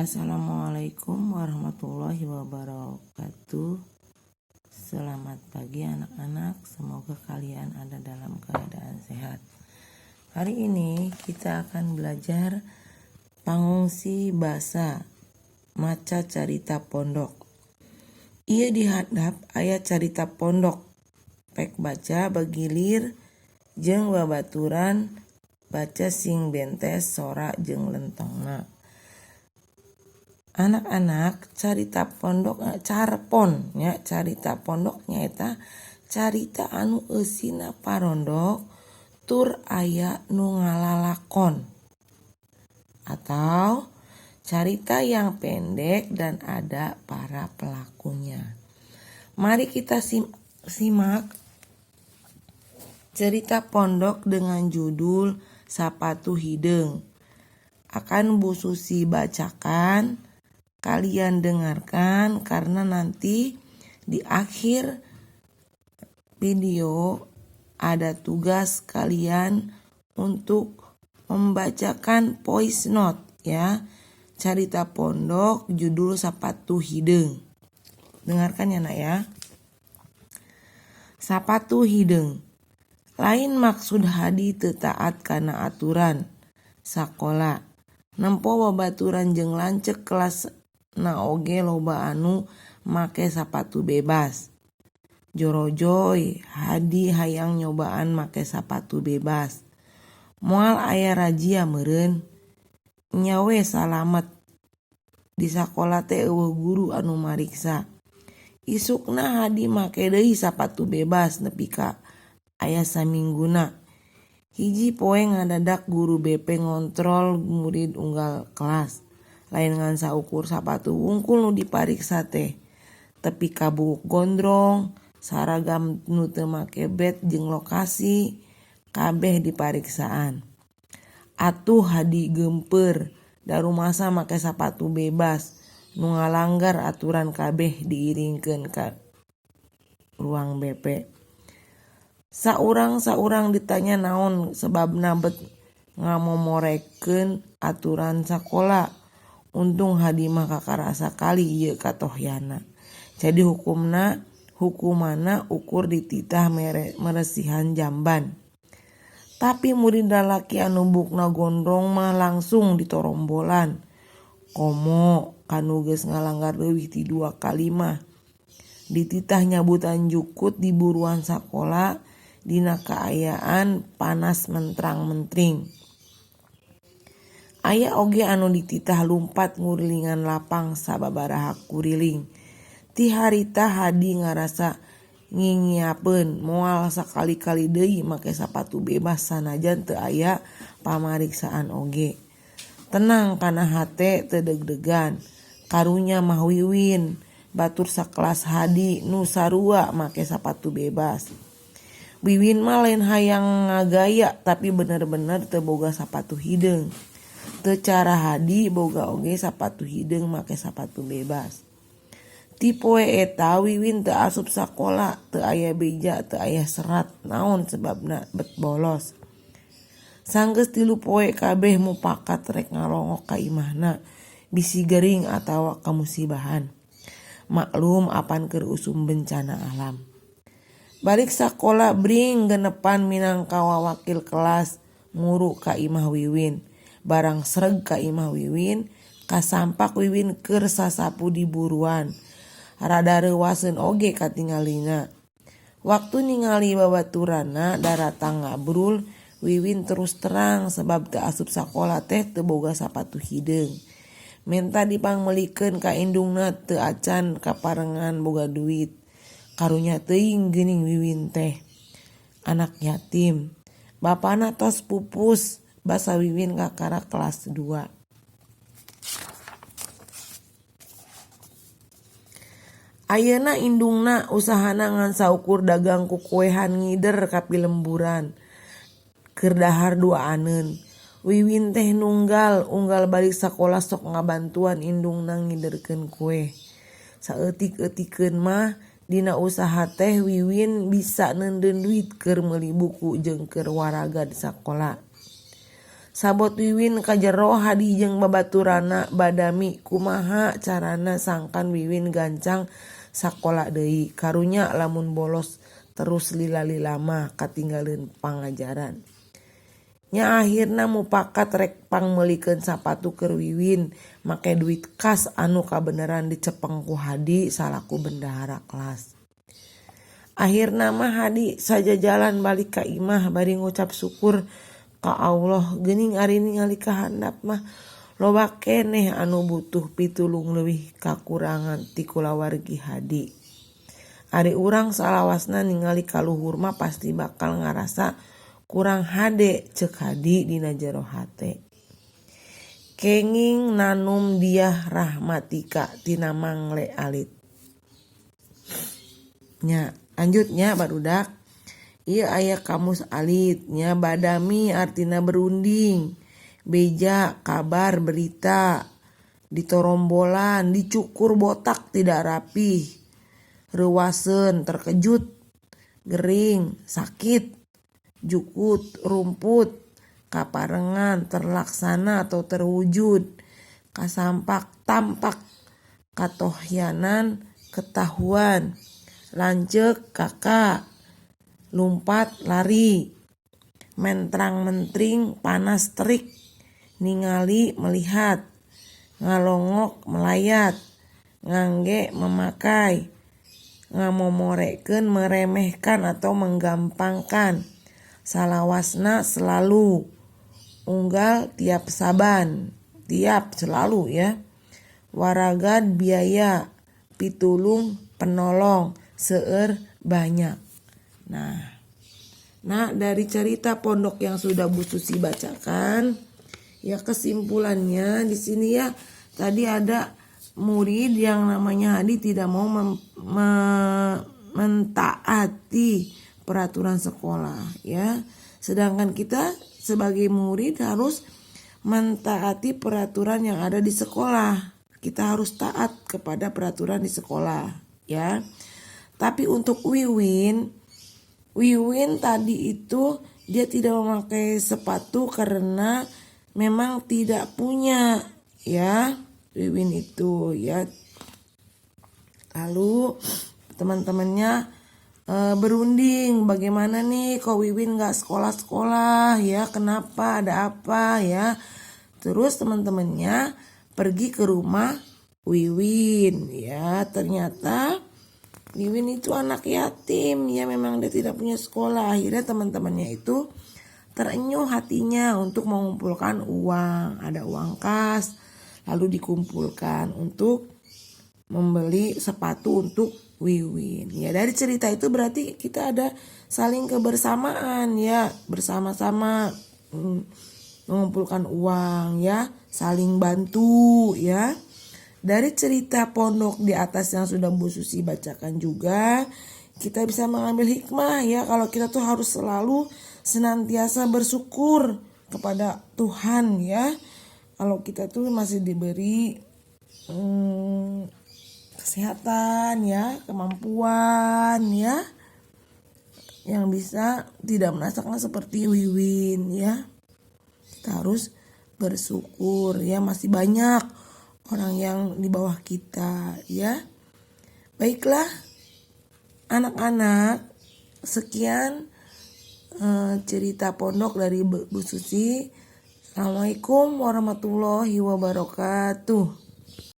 Assalamualaikum warahmatullahi wabarakatuh. Selamat pagi anak-anak, semoga kalian ada dalam keadaan sehat. Hari ini kita akan belajar pangungsi basa maca carita pondok. Ia dihadap ayat carita pondok, pek baca bagilir jeung babaturan baca sing bentes sora jeung lentongna. Anak-anak carita pondok carpon ya, carita pondoknya eta carita anu eusina parondok tur aya nu ngalalakon, atau carita yang pendek dan ada para pelakunya. Mari kita simak cerita pondok dengan judul Sapatu Hideung. Akan Bu Susi bacakan, kalian dengarkan karena nanti di akhir video ada tugas kalian untuk membacakan voice note ya. Carita pondok judul Sapatu Hideung. Dengarkan ya nak ya. Sapatu hideung. Lain maksud hadi teu taat kana aturan sakola. Nempo babaturan jeung lanceuk kelas na oge loba anu make sapatu bebas. Jorojoy hadi hayang nyobaan make sapatu bebas. Moal aya rajia meureun. Nya we salamet. Di sakola teh eueuh guru anu mariksa. Isukna hadi make deui sapatu bebas nepi ka aya samingguna. Hiji poe ngadadak guru BP ngontrol murid unggal kelas. Lain ngan saukur sapatu wungkul nu dipariksa teh. Tepi kabuk gondrong, saragam nu teu make bet jeung lokasi kabeh dipariksaan. Atuh hadi gempeur darumasa make sapatu bebas nu ngalanggar aturan kabeh diiringkeun ka ruang BP. Saurang ditanya naon sebabna bet ngamomorekeun aturan sakola. Untung hadi mah kakarasa kali ieu katohyana. Jadi hukumana ukur dititah meresihan jamban. Tapi murid lalaki anu bukna gondrong mah langsung ditorombolan. Komo kanu geus ngalanggar leuwih ti 2 kali mah dititah nyabutan jukut di buruan sakola dina kaayaan panas mentrang-mentring. Aya oge anu dititah lumpat ngurilingan lapang sababaraha kuriling. Ti harita hadi ngarasa ngingiapeun moal sakali-kali deui make sapatu bebas sanajan teu aya pamariksaan oge. Tenang kana hate teu deg-degan. Karunya mah Wiwin batur sakelas hadi nu sarua make sapatu bebas. Wiwin mah lain hayang ngagaya tapi bener-bener teu boga sapatu hideung. Teu cara hadi boga oge sapatu hideung make sapatu bebas. Ti poe eta Wiwin teu asup sakola, teu aya beja, teu aya serat. Naon sebabna bet bolos. Sanggeus 3 poe kabeh mupakat rek ngalongok ka imahna, bisi gering atawa kamusibahan. Maklum apan keur usum bencana alam. Balik sakola bring genepan minangka wakil kelas nguru ka imah Wiwin. Barang sreg ka imah Wiwin, kasampak Wiwin keur sasapu di buruan. Rada reuwaseun oge katingalina. Waktu ningali babaturanna daratang ngabrul, Wiwin terus terang sebab teu asup sakola teh teu boga sapatu hideung. Menta dipangmelikeun ka indungna teu acan kaparengan boga duit. Karunya teuing geuning Wiwin teh anak yatim. Bapana tos pupus, basa Wiwin kakara kelas 2. Ayeuna indungna usahana ngan saukur dagang kukuehan ngider ka pilemburan. Keur dahar 2 aneun. Wiwin teh unggal balik sakola sok ngabantuan indungna ngiderkeun kue. Saeutik-eutikeun mah dina usaha teh Wiwin bisa neundeun duit keur meuli buku jeung keur waraga di sakola. Sabot Wiwin ka jero Hadi jeung babaturana badami kumaha carana sangkan Wiwin gancang sakola deui. Karunya lamun bolos terus lila-lila mah katinggalin pangajaran. Nya akhirna mupakat rek pangmeulikeun sapatu keur Wiwin make duit kas anu kabeneran dicepeng ku Hadi salaku bendahara kelas. Akhirna mah Hadi saja jalan balik ka imah bari ngucap syukur ka Allah geuning ari ningali kahandap mah loba keneh anu butuh pitulung leuwih kakurangan ti kulawargi Hadi. Ari urang salawasna ningali kaluhur mah pasti bakal ngarasa kurang hade ceuk Hadi dina jero hate. Kenging nanum dia rahmatika tina mangle alit. Nya lanjutnya barudak. Ieu aya kamus alit nya badami artina berunding. Beja kabar berita. Ditorombolan dicukur botak tidak rapih. Reuwaseun terkejut. Gering sakit. Jukut rumput. Kaparengan terlaksana atau terwujud. Kasampak tampak. Katohyanan ketahuan. Lanceuk kakak. Lumpat lari. Mentrang mentring panas terik. Ningali melihat. Ngalongok melayat. Ngangge memakai. Ngamomorekeun meremehkan atau menggampangkan. Salawasna selalu. Unggal tiap saban. Tiap selalu ya. Waragad biaya. Pitulung penolong. Seueur banyak. Nah dari cerita pondok yang sudah Bu Susi bacakan, ya kesimpulannya di sini ya tadi ada murid yang namanya Hadi tidak mau mentaati peraturan sekolah ya. Sedangkan kita sebagai murid harus mentaati peraturan yang ada di sekolah. Kita harus taat kepada peraturan di sekolah ya. Tapi untuk Wiwin tadi itu dia tidak memakai sepatu karena memang tidak punya ya Wiwin itu ya. Lalu teman-temannya berunding bagaimana nih kok Wiwin gak sekolah-sekolah ya, kenapa, ada apa ya. Terus teman-temannya pergi ke rumah Wiwin ya, ternyata Wiwin itu anak yatim ya, memang dia tidak punya sekolah. Akhirnya teman-temannya itu terenyuh hatinya untuk mengumpulkan uang. Ada uang kas lalu dikumpulkan untuk membeli sepatu untuk Wiwin. Ya dari cerita itu berarti kita ada saling kebersamaan ya, bersama-sama mengumpulkan uang ya, saling bantu ya. Dari cerita pondok di atas yang sudah Bu Susi bacakan juga kita bisa mengambil hikmah ya, kalau kita tuh harus selalu senantiasa bersyukur kepada Tuhan ya. Kalau kita tuh masih diberi kesehatan ya, kemampuan ya, yang bisa tidak merasakan seperti Wiwin ya. Kita harus bersyukur ya, masih banyak orang yang di bawah kita ya. Baiklah anak-anak, sekian cerita pondok dari Bu Susi. Assalamualaikum warahmatullahi wabarakatuh.